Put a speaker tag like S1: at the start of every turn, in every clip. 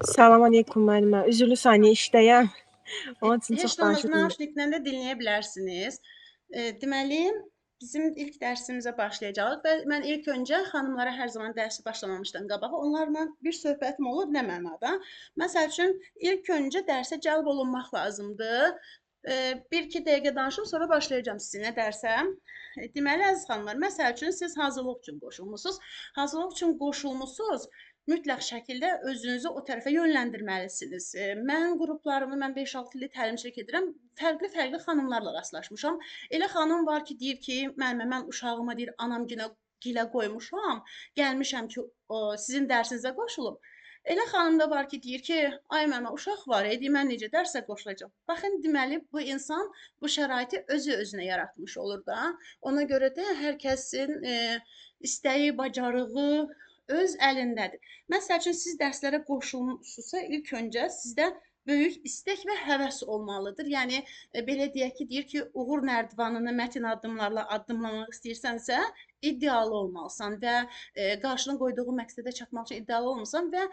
S1: Salam aleykum müəllimə. Üzrlü saniyə işləyəm. Onun üçün çox
S2: Heç də olmaz,
S1: danışa bilmirəm.
S2: nauşniklə də dinləyə bilərsiniz. Deməli, bizim ilk dərsimizə başlayacağıq və mən ilk öncə xanımlara hər zaman dərsi başlamamışdan qabaq onlarla bir söhbətim olur, nə mənada? Məsəl üçün, ilk öncə dərsə cəlb olunmaq lazımdır. 1-2 dəqiqə danışım, sonra başlayacağam sizinlə dərsə. Deməli, əziz xanımlar, məsəl üçün siz hazırlıq üçün qoşulmusunuz. Hazırlıq üçün qoşulmusunuz. Mütləq şəkildə özünüzü o tərəfə yönləndirməlisiniz. Mən qruplarımı, mən 5-6 illik təlimçilik edirəm. Fərqli-fərqli xanımlarla rastlaşmışam. Elə xanım var ki, deyir ki, müəllimə, mən uşağıma deyir, anam gilə qoymuşam, gəlmişəm ki, sizin dərsinizə qoşulum. Elə xanım da var ki, deyir ki, ay müəllimə, uşaq var, mən necə dərsə qoşulacağam. Baxın, deməli, bu insan bu şəraiti özü-özünə yaratmış olur da. Ona görə də hər kəsin istəyi, bacarığı öz əlindədir. Məsəl üçün, siz dərslərə qoşulmusunuzsa, ilk öncə sizdə böyük istək və həvəs olmalıdır. Yəni, belə deyək ki, deyir ki, uğur nərdivanını mətin addımlarla addımlamaq istəyirsənsə, iddialı olmalısan və qarşına qoyduğu məqsədə çatmaq üçün iddialı olmalısan və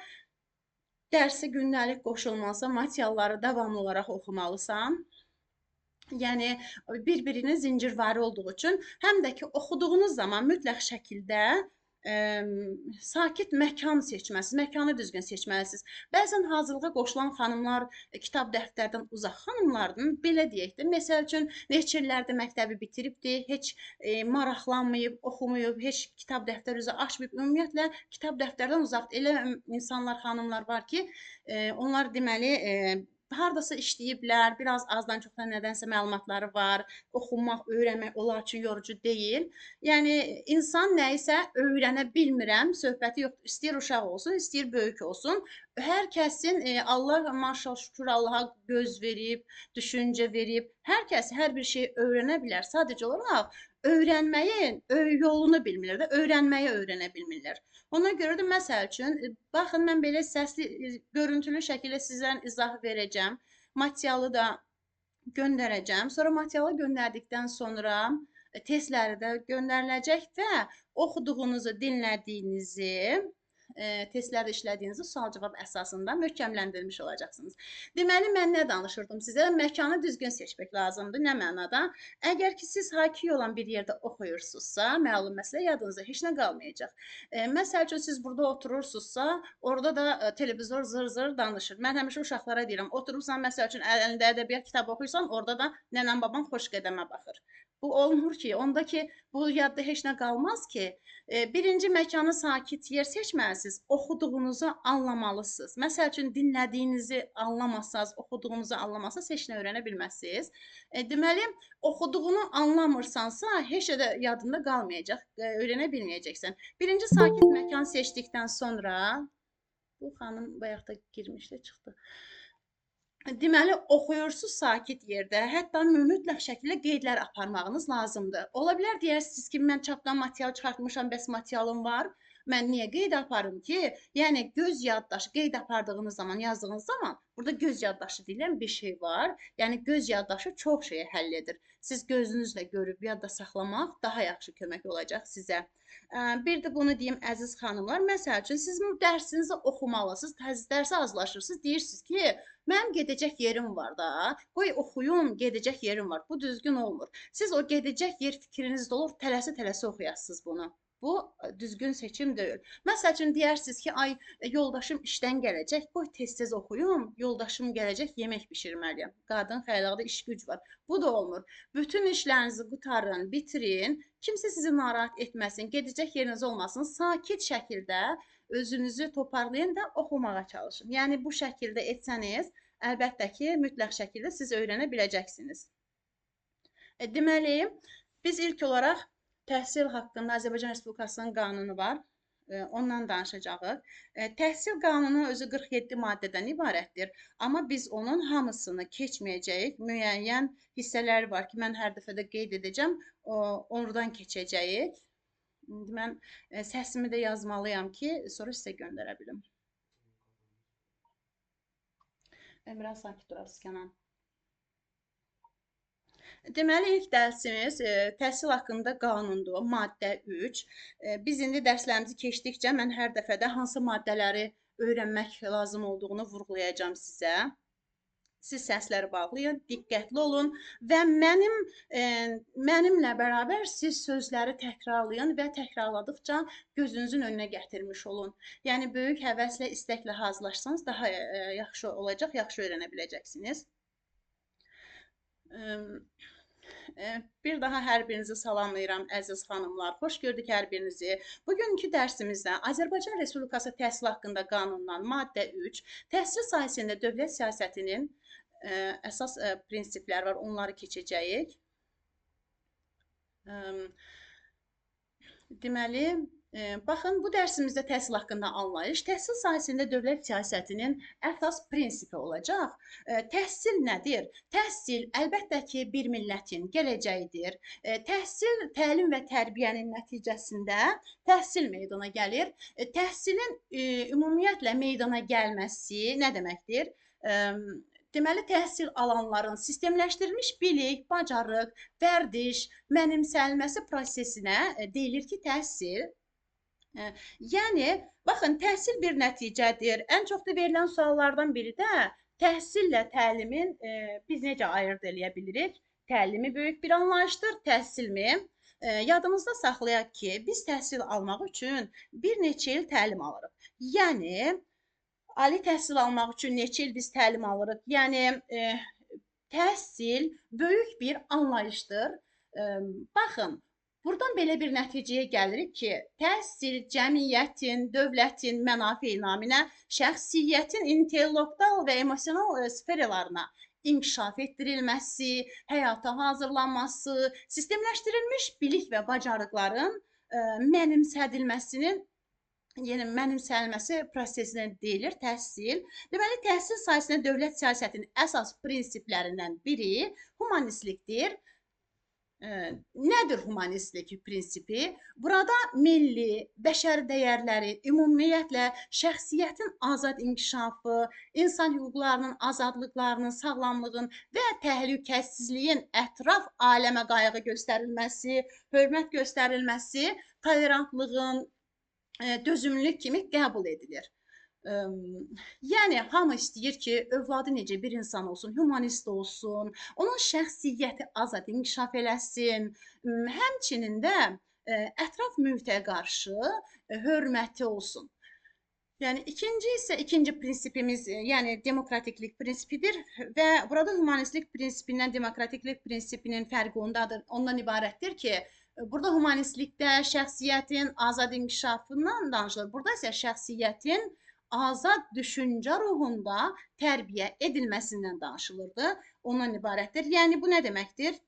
S2: dərsə gündəlik qoşulmalısan, materialları davamlı olaraq oxumalısan. Yəni, bir-birinin zincirvari olduğu üçün, həm də ki, oxuduğunuz zaman mütləq şəkildə sakit məkan seçməlisiniz, məkanı düzgün seçməlisiniz. Bəzən hazırlığa qoşulan xanımlar kitab dəftərdən uzaq xanımlardır. Belə deyək də, məsəl üçün, neçə illərdə məktəbi bitiribdir, heç maraqlanmayıb, oxumayıb, heç kitab dəftər üzə açmayıb. Ümumiyyətlə, kitab dəftərdən uzaqdır. Elə insanlar, xanımlar var ki, onlar deməli, hardasa işləyiblər, biraz azdan çoxdan nədənsə məlumatları var, oxumaq, öyrənmək onlar üçün yorucu deyil. Yəni, insan nəyisə öyrənə bilmirəm, söhbəti yoxdur. İstəyir uşaq olsun, istəyir böyük olsun. Hər kəsin, Allah, maşallah, şükür Allaha göz verib, düşüncə verib. Hər kəs hər bir şey öyrənə bilər. Sadəcə olaraq öyrənməyin yolunu bilmirlər də, öyrənməyi öyrənə bilmirlər. Ona görə də məsəl üçün, baxın, mən belə səsli, görüntülü şəkildə sizdən izah verəcəm. Materialı da göndərəcəm. Sonra materialı göndərdikdən sonra testləri də göndəriləcək və oxuduğunuzu, dinlədiyinizi, testlərdə işlədiyinizi sual-cavab əsasında möhkəmləndirmiş olacaqsınız. Deməli, mən nə danışırdım sizə? Məkanı düzgün seçmək lazımdır. Nə mənada? Əgər ki, siz hakiki olan bir yerdə oxuyursunuzsa, məlum məsələ yadınızda heç nə qalmayacaq. Məsəl üçün, siz burada oturursunuzsa, orada da televizor zır-zır danışır. Mən həmişə uşaqlara deyirəm, oturursan, məsəl üçün, əlində ədəbiyyat kitabı oxuyursan, orada da nənəm baban xoş qədəmə baxır. Bu olmur ki, onda ki, bu yadda heç nə qalmaz ki. Birinci məkanı sakit yer seçməlisiniz, oxuduğunuzu anlamalısınız. Məsəl üçün, dinlədiyinizi anlamazsanız, oxuduğunuzu anlamazsanız, heç nə öyrənə bilməzsiniz. Deməli, oxuduğunu anlamırsansa, heç də yadında qalmayacaq, öyrənə bilməyəcəksən. Birinci sakit məkan seçdikdən sonra, bu xanım bayaqda girmişdi, çıxdı. Deməli, oxuyursunuz sakit yerdə, hətta mütləq şəkildə qeydlər aparmağınız lazımdır. Ola bilər deyirsiniz ki, mən çapdan material çıxartmışam, bəs materialım var. Mən niyə qeyd aparım ki? Yəni, göz yaddaşı, qeyd apardığınız zaman, yazdığınız zaman, burada göz yaddaşı deyilən bir şey var. Yəni, göz yaddaşı çox şeyi həll edir. Siz gözünüzlə görüb yadda saxlamaq daha yaxşı kömək olacaq sizə. Bir də bunu deyim, əziz xanımlar, məsəl üçün, siz bu dərsinizi oxumalısınız, dərsə hazırlaşırsınız, deyirsiniz ki, mənim gedəcək yerim var da, qoy oxuyum, gedəcək yerim var. Bu düzgün olmur. Siz o gedəcək yer fikrinizdə olur, tələsə-tələsə oxuyasınız bunu. Bu düzgün seçim deyil. Məsəl üçün, deyərsiniz ki, ay, yoldaşım işdən gələcək, qoy tez-tez oxuyum, yoldaşım gələcək, yemək bişirməliyəm. Qadın xəyalaqda iş güc var. Bu da olmur. Bütün işlərinizi qutarın, bitirin, kimsə sizi narahat etməsin, gedəcək yeriniz olmasın, sakit şəkildə özünüzü toparlayın da oxumağa çalışın. Yəni, bu şəkildə etsəniz, əlbəttə ki, mütləq şəkildə siz öyrənə biləcəksiniz. Deməli, biz ilk olaraq təhsil haqqında Azərbaycan Respublikasının qanunu var. Ondan danışacağıq. Təhsil qanunu özü 47 maddədən ibarətdir. Amma biz onun hamısını keçməyəcəyik. Müəyyən hissələri var ki, mən hər dəfədə qeyd edəcəm. Oradan keçəcəyik. Mən səsimi də yazmalıyam ki, sonra sizə göndərə bilim. Biraz sakit durasınız, Kənan. Deməli, ilk dərsimiz təhsil haqqında qanundur, maddə 3. Biz indi dərslərimizi keçdikcə mən hər dəfədə hansı maddələri öyrənmək lazım olduğunu vurğulayacağam sizə. Siz səsləri bağlayın, diqqətli olun və mənimlə bərabər siz sözləri təkrarlayın və təkrarladıqca gözünüzün önünə gətirmiş olun. Yəni böyük həvəslə, istəklə hazırlaşsanız daha yaxşı olacaq, yaxşı öyrənə biləcəksiniz. Bir daha hər birinizi salamlayıram, əziz xanımlar. Xoş gördük hər birinizi. Bugünkü dərsimizdə Azərbaycan Respublikası təhsil haqqında qanunundan maddə 3, təhsil sahəsində dövlət siyasətinin əsas prinsipləri var, onları keçəcəyik. Deməli, baxın, bu dərsimizdə təhsil haqqında anlayış, təhsil sahəsində dövlət siyasətinin əsas prinsipi olacaq. Təhsil nədir? Təhsil əlbəttə ki, bir millətin gələcəyidir. Təhsil, təlim və tərbiyənin nəticəsində təhsil meydana gəlir. Təhsilin ümumiyyətlə meydana gəlməsi nə deməkdir? Deməli, təhsil alanların sistemləşdirilmiş bilik, bacarıq, vərdiş, mənimsənilməsi prosesinə deyilir ki, təhsil. Yəni, baxın, təhsil bir nəticədir. Ən çox da verilən suallardan biri də təhsillə təlimin biz necə ayırd eləyə bilirik? Təlimi böyük bir anlayışdır, təhsilmi? Yadımızda saxlayaq ki, biz təhsil almaq üçün bir neçə il təlim alırıq. Yəni, ali təhsil almaq üçün neçə il biz təlim alırıq? Yəni, təhsil böyük bir anlayışdır. Baxın, buradan belə bir nəticəyə gəlirik ki, təhsil cəmiyyətin, dövlətin mənafe naminə şəxsiyyətin intellektual və emosional sferlərına inkişaf etdirilməsi, həyata hazırlanması, sistemləşdirilmiş bilik və bacarıqların mənimsədilməsinin mənimsənilməsi prosesinə deyilir təhsil. Deməli, təhsil sahəsində dövlət siyasətinin əsas prinsiplərindən biri humanistlikdir. Nədir humanistlik prinsipi? Burada milli, bəşəri dəyərlərin, ümumiyyətlə şəxsiyyətin azad inkişafı, insan hüquqlarının, azadlıqlarının, sağlamlığın və təhlükəsizliyin ətraf aləmə qayğı göstərilməsi, hörmət göstərilməsi, tolerantlığın, dözümlülük kimi qəbul edilir. Yəni, hamı istəyir ki, övladı necə bir insan olsun, humanist olsun, onun şəxsiyyəti azad inkişaf eləsin, həmçinin də ətraf mühitə qarşı hörməti olsun. Yəni, ikinci prinsipimiz, yəni demokratiklik prinsipidir və burada humanistlik prinsipindən demokratiklik prinsipinin fərqi ondan ibarətdir ki, burada humanistlikdə şəxsiyyətin azad inkişafından danışılır. Burada isə şəxsiyyətin azad düşüncə ruhunda tərbiyə edilməsindən danışılırdı. Ondan ibarətdir. Yəni, bu nə deməkdir?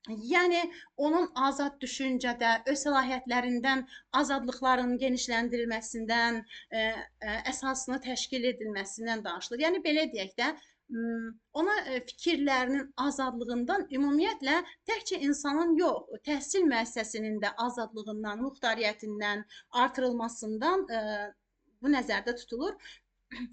S2: Yəni, onun azad düşüncədə, öz səlahiyyətlərindən, azadlıqlarının genişləndirilməsindən, əsasını təşkil edilməsindən danışılır. Yəni, belə deyək də, ona fikirlərinin azadlığından, ümumiyyətlə, təkcə insanın yox, təhsil müəssisəsinin də azadlığından, muxtariyyətindən, artırılmasından bu nəzərdə tutulur.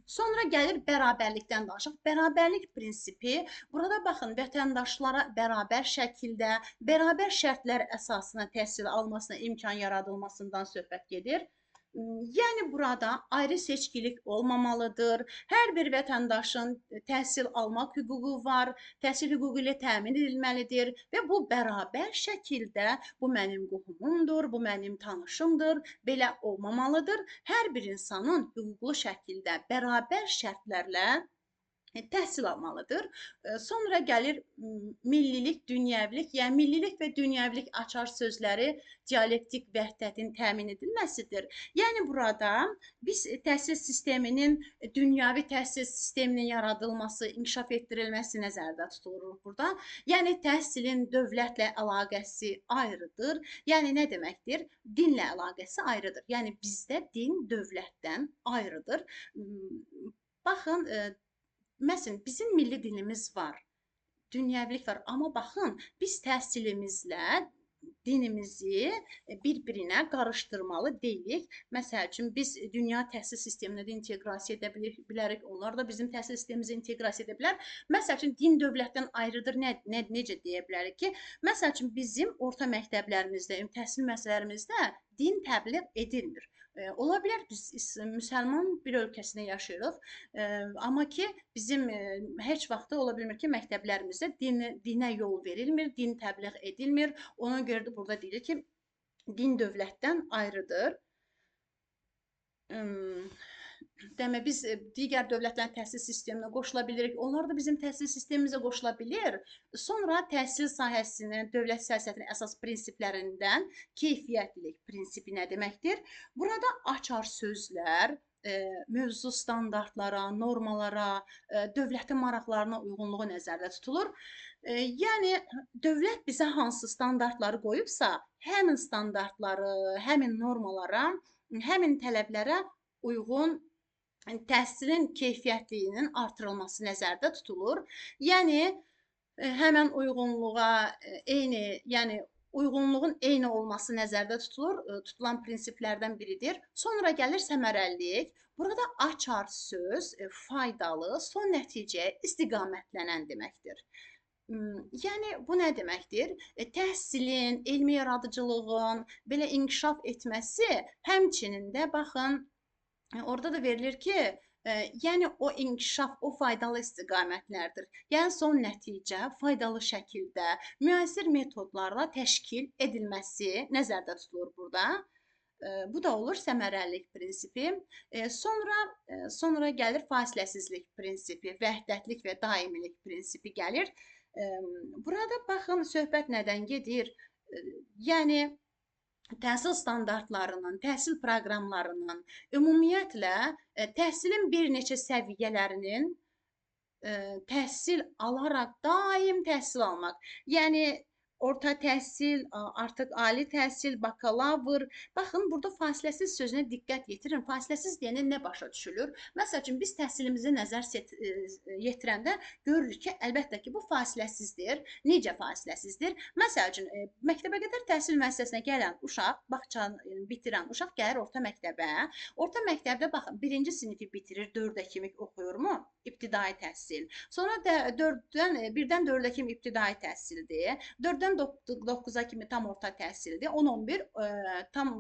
S2: Sonra gəlir bərabərlikdən danışaq. Bərabərlik prinsipi, burada baxın, vətəndaşlara bərabər şəkildə, bərabər şərtlər əsasına təhsil almasına imkan yaradılmasından söhbət gedir. Yəni, burada ayrı seçkilik olmamalıdır. Hər bir vətəndaşın təhsil almaq hüququ var, təhsil hüququ ilə təmin edilməlidir və bu bərabər şəkildə, bu mənim qohumumdur, bu mənim tanışımdır, belə olmamalıdır. Hər bir insanın hüquqlu şəkildə, bərabər şərtlərlə təhsil almalıdır. Sonra gəlir millilik, dünyəvilik, yəni millilik və dünyəvilik açar sözləri dialektik vəhdətin təmin edilməsidir. Yəni, burada biz təhsil sisteminin, dünyəvi təhsil sisteminin yaradılması, inkişaf etdirilməsi nəzərdə tutulur burada. Yəni, təhsilin dövlətlə əlaqəsi ayrıdır. Yəni, nə deməkdir? Dinlə əlaqəsi ayrıdır. Yəni, bizdə din dövlətdən ayrıdır. Baxın, məsələn, bizim milli dilimiz var, dünyəvilik var, amma baxın, biz təhsilimizlə dinimizi bir-birinə qarışdırmalı deyilik. Məsəl üçün, biz dünya təhsil sisteminə də inteqrasiya edə bilərik, onlar da bizim təhsil sistemimizi inteqrasiya edə bilər. Məsəl üçün, din dövlətdən ayrıdır, necə deyə bilərik ki, məsəl üçün, bizim orta məktəblərimizdə, təhsil müəssisələrimizdə din təbliğ edilmir. Ola bilər biz müsəlman bir ölkəsində yaşayırıq, amma ki bizim heç vaxt ola bilmir ki, məktəblərimizdə dinə yol verilmir, din təbliğ edilmir. Ona görə də burada deyilir ki, din dövlətdən ayrıdır. Demək biz digər dövlətlərin təhsil sisteminə qoşula bilirik. Onlar da bizim təhsil sistemimizə qoşula bilir. Sonra təhsil sahəsinin dövlət siyasətinin əsas prinsiplərindən keyfiyyətlilik prinsipi nə deməkdir? Burada açar sözlər, mövzu standartlara, normalara, dövlətin maraqlarına uyğunluğu nəzərdə tutulur. Yəni dövlət bizə hansı standartları qoyubsa, həmin standartları, həmin normalara, həmin tələblərə uyğun təhsilin keyfiyyətliyinin artırılması nəzərdə tutulur. Yəni həmin uyğunluğa eyni, yəni uyğunluğun eyni olması nəzərdə tutulur, tutulan prinsiplərdən biridir. Sonra gəlir səmərəlilik. Burada açar söz, faydalı, son nəticəyə istiqamətlənən deməkdir. Yəni bu nə deməkdir? Təhsilin, elmi yaradıcılığın belə inkişaf etməsi, həmçinin də baxın, orada da verilir ki, yəni o inkişaf, o faydalı istiqamətlərdir. Yəni son nəticə faydalı şəkildə, müasir metodlarla təşkil edilməsi nəzərdə tutulur burada. Bu da olur səmərəlilik prinsipi. Sonra gəlir fasiləsizlik prinsipi, vəhdətlik və daimilik prinsipi gəlir. Burada baxın, söhbət nədən gedir? Yəni təhsil standartlarının, təhsil proqramlarının, ümumiyyətlə təhsilin bir neçə səviyyələrinin təhsil alaraq daim təhsil almaq. Yəni orta təhsil, artıq ali təhsil, bakalavr. Baxın, burada fasiləsiz sözünə diqqət yetirin. Fasiləsiz deyəndə nə başa düşülür? Məsəl üçün, biz təhsilimizi nəzər yetirəndə görürük ki, əlbəttə ki, bu fasiləsizdir. Necə fasiləsizdir? Məsəl üçün, məktəbə qədər təhsil müəssisəsinə gələn uşaq, bağçanı bitirən uşaq gəlir orta məktəbə. Orta məktəbdə, baxın, 1-ci sinifi bitirir, 4-ə kimi oxuyurmu? İbtidai təhsil. Sonra 1-dən 4-ə kimi ibtidai təhsildir. 4-dən 9-a kimi tam orta təhsildir. 10-11 tam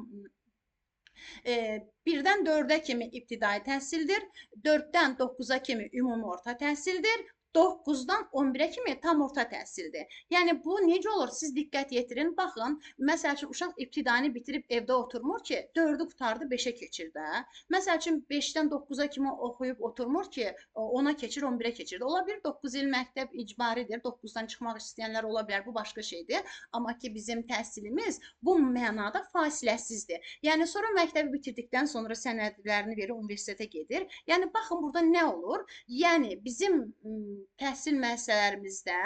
S2: 1-dən 4-ə kimi ibtidai təhsildir. 4-dən 9-a kimi ümumi orta təhsildir. 9-dan 11-ə kimi tam orta təhsildir. Yəni bu necə olur? Siz diqqət yetirin. Baxın, məsəl üçün uşaq ibtidanı bitirib evdə oturmur ki, 4-ü qurtardı, 5-ə keçir də. Məsəl üçün 5-dən 9-a kimi oxuyub oturmur ki, 10-a keçir, 11-ə keçir. Ola bilər 9 il məktəb icbaridir, 9-dan çıxmaq istəyənlər ola bilər, bu başqa şeydir. Amma ki bizim təhsilimiz bu mənada fasiləsizdir. Yəni sonra məktəbi bitirdikdən sonra sənədlərini verir, universitetə gedir. Yəni baxın burada nə olur? Yəni bizim təhsil müəssisələrimizdə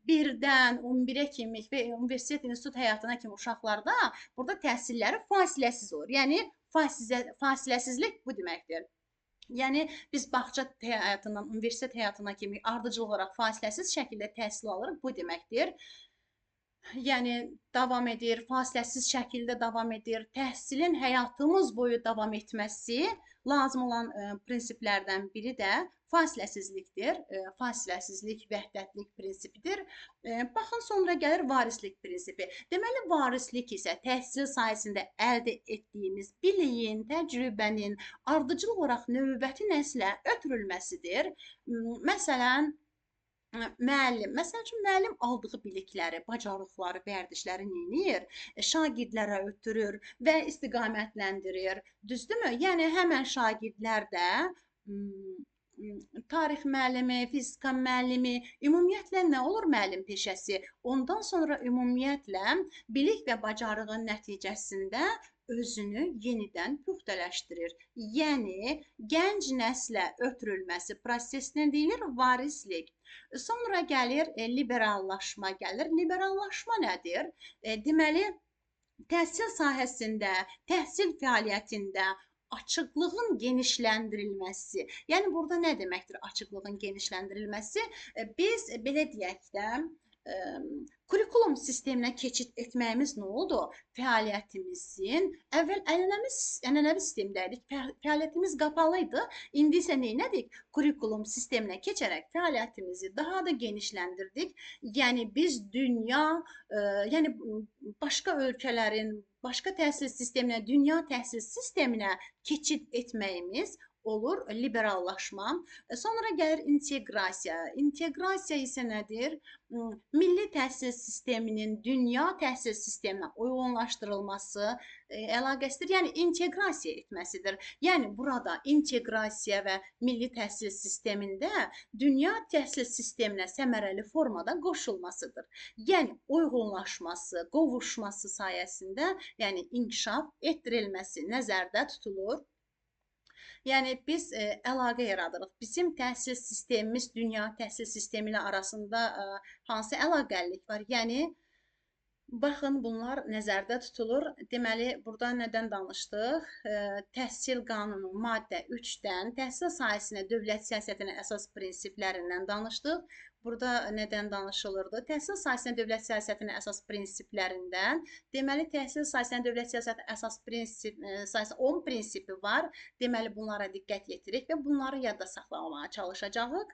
S2: 1-dən 11-ə kimi və universitet institut həyatına kimi uşaqlarda burada təhsilləri fasiləsiz olur. Yəni fasiləsizlik bu deməkdir. Yəni biz bağça həyatından universitet həyatına kimi ardıcıl olaraq fasiləsiz şəkildə təhsil alırıq, bu deməkdir. Yəni davam edir, fasiləsiz şəkildə davam edir. Təhsilin həyatımız boyu davam etməsi lazım olan prinsiplərdən biri də fasiləsizlikdir. Fasiləsizlik, vəhdətlik prinsipidir. Baxın, sonra gəlir varislik prinsipi. Deməli, varislik isə təhsil sahəsində əldə etdiyimiz biliyin, təcrübənin ardıcıl olaraq növbəti nəslə ötürülməsidir. Məsələn, müəllim, məsəl üçün müəllim aldığı bilikləri, bacarıqları, vərdişləri neyinir? Şagirdlərə ötürür və istiqamətləndirir. Düzdürmü? Yəni həmən şagirdlər də tarix müəllimi, fizika müəllimi, ümumiyyətlə nə olur müəllim peşəsi? Ondan sonra ümumiyyətlə bilik və bacarığın nəticəsində özünü yenidən püxtələşdirir. Yəni, gənc nəslə ötürülməsi prosesinə deyilir varislik. Sonra gəlir liberallaşma gəlir. Liberallaşma nədir? Deməli, təhsil sahəsində, təhsil fəaliyyətində açıqlığın genişləndirilməsi. Yəni burada nə deməkdir açıqlığın genişləndirilməsi? Biz belə deyək də, Kurikulum sisteminə keçid etməyimiz nə oldu? Fəaliyyətimizin əvvəl ənənəvi sistemdəydik. Fəaliyyətimiz qapalı idi. İndi isə nə etdik? Kurikulum sisteminə keçərək fəaliyyətimizi daha da genişləndirdik. Yəni biz dünya, yəni başqa ölkələrin, başqa təhsil sisteminə, dünya təhsil sisteminə keçid etməyimiz olur, liberallaşma. Sonra gəlir inteqrasiya. İnteqrasiya isə nədir? Milli təhsil sisteminin dünya təhsil sisteminə uyğunlaşdırılması əlaqəsidir. Yəni inteqrasiya etməsidir. Yəni burada inteqrasiya və milli təhsil sistemində dünya təhsil sisteminə səmərəli formada qoşulmasıdır. Yəni uyğunlaşması, qovuşması sayəsində, yəni inkişaf etdirilməsi nəzərdə tutulur. Yəni biz əlaqə yaradırıq. Bizim təhsil sistemimiz dünya təhsil sistemi ilə arasında hansı əlaqəlilik var? Yəni baxın, bunlar nəzərdə tutulur. Deməli, burada nədən danışdıq? Təhsil qanunu maddə 3-dən təhsil sahəsinə dövlət siyasətinin əsas prinsiplərindən danışdıq. Burada nədən danışılırdı? Təhsil sahəsinə dövlət siyasətinin əsas prinsiplərindən. Deməli, təhsil sahəsinə dövlət siyasətinin əsas sahəsi 10 prinsipi var. Deməli, bunlara diqqət yetiririk və bunları yadda saxlamaya çalışacağıq.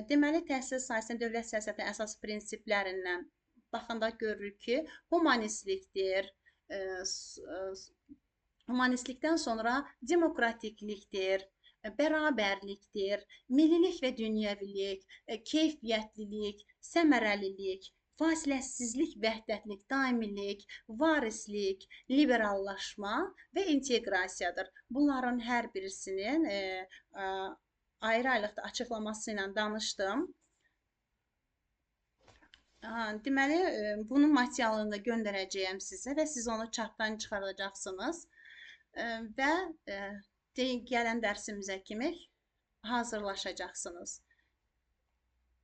S2: Deməli, təhsil sahəsinə dövlət siyasətinin əsas prinsiplərindən baxanda görürük ki, humanistlikdir. Humanistlikdən sonra demokratiklikdir, bərabərlikdir, millilik və dünyəvilik, keyfiyyətlilik, səmərəlilik, fasiləsizlik, vəhdətlik, daimilik, varislik, liberallaşma və inteqrasiyadır. Bunların hər birisinin ayrı-ayrılıqda açıqlaması ilə danışdım. Deməli, bunun materialını da göndərəcəyəm sizə və siz onu çatdan çıxaracaqsınız və gələn dərsimizə kimi hazırlaşacaqsınız.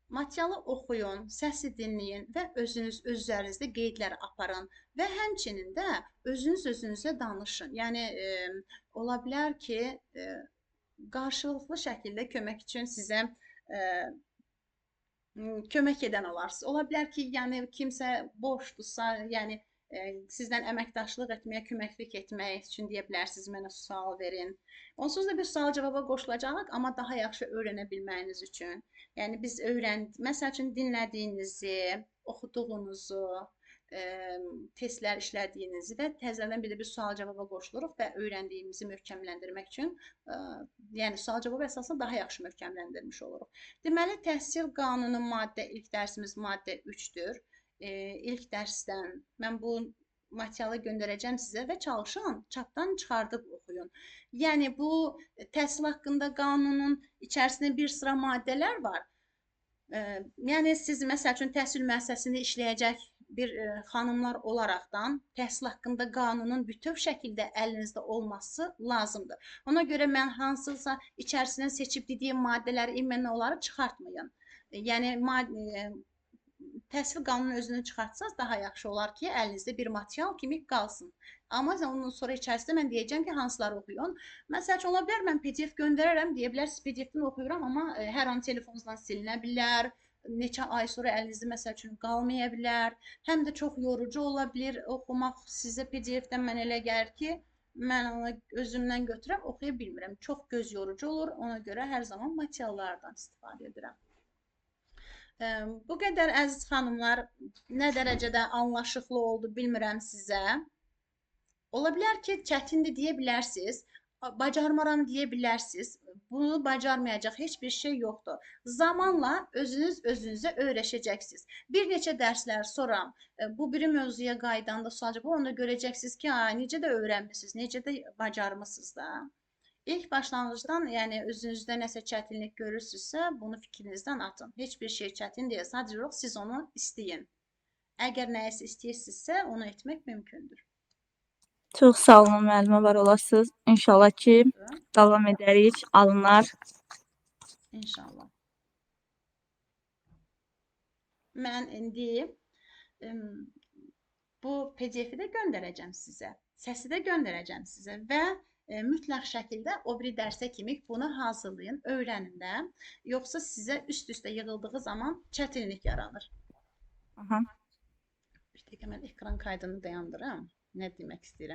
S2: Materialı oxuyun, səsi dinləyin və özünüz öz üzərinizdə qeydlər aparın və həmçinin də özünüzə danışın. Yəni ola bilər ki, qarşılıqlı şəkildə kömək üçün sizə kömək edən olarsınız. Ola bilər ki, yəni kimsə boşdursa, yəni sizdən əməkdaşlıq etməyə, köməklik etmək üçün deyə bilərsiniz, mənə sual verin. Onsuz da bir sual-cavaba qoşulacağıq, amma daha yaxşı öyrənə bilməyiniz üçün. Yəni biz məsəl üçün dinlədiyinizi, oxuduğunuzu, testlər işlədiyinizi və təzədən bir də bir sual-cavaba qoşuluruq və öyrəndiyimizi möhkəmləndirmək üçün, yəni sual-cavab əsasında daha yaxşı möhkəmləndirmiş oluruq. Deməli, təhsil qanunu ilk dərsimiz maddə 3-dür. İlk dərsdən mən bu materialı göndərəcəm sizə və çalışın, çapdan çıxardıb oxuyun. Yəni bu təhsil haqqında qanunun içərisində bir sıra maddələr var. Yəni siz məsəl üçün təhsil müəssisəsində işləyəcək bir xanımlar olaraqdan təhsil haqqında qanunun bütöv şəkildə əlinizdə olması lazımdır. Ona görə mən hansısa içərisindən seçib dediyim maddələri ümumən onları çıxartmayın. Yəni təhsil qanunun özünü çıxartsanız daha yaxşı olar ki, əlinizdə bir material kimi qalsın. Amma ondan sonra içərisində mən deyəcəm ki, hansıları oxuyun. Məsəl üçün, ola bilər, mən PDF göndərərəm, deyə bilərsiniz, PDF-dən oxuyuram, amma hər an telefonunuzdan silinə bilər, neçə ay sonra əlinizdə məsəl üçün qalmaya bilər, həm də çox yorucu ola bilər oxumaq sizə PDF-dən. Mən elə gəlir ki, mən onu özümdən götürəm, oxuya bilmirəm. Çox göz yorucu olur, ona görə hər zaman materiallardan istifadə edirəm. Bu qədər əziz xanımlar, nə dərəcədə anlaşıqlı oldu bilmirəm sizə. Ola bilər ki, çətindir deyə bilərsiniz, bacarmaram deyə bilərsiniz. Bunu bacarmayacaq heç bir şey yoxdur. Zamanla özünüzə öyrəşəcəksiniz. Bir neçə dərslər sonra bu biri mövzuya qaydanda sual-cavab, onda görəcəksiniz ki, necə də öyrənmisiniz, necə də bacarmısınız da. İlk başlanğıcdan, yəni özünüzdə nəsə çətinlik görürsünüzsə, bunu fikrinizdən atın. Heç bir şey çətin deyil, sadəcə yox, siz onu istəyin. Əgər nəyəsə istəyirsinizsə, onu etmək mümkündür.
S3: Çox sağ olun, müəllimə, var olasınız. İnşallah ki, davam edərik, alınar.
S2: İnşallah. Mən indi bu PDF-i də göndərəcəm sizə, səsi də göndərəcəm sizə və mütləq şəkildə o biri dərsə kimi bunu hazırlayın, öyrənin də. Yoxsa sizə üst-üstə yığıldığı zaman çətinlik yaranır.
S3: Aha.
S2: Bir dəqiqə mən ekran kaydını dayandırım. Nə demək istəyirəm?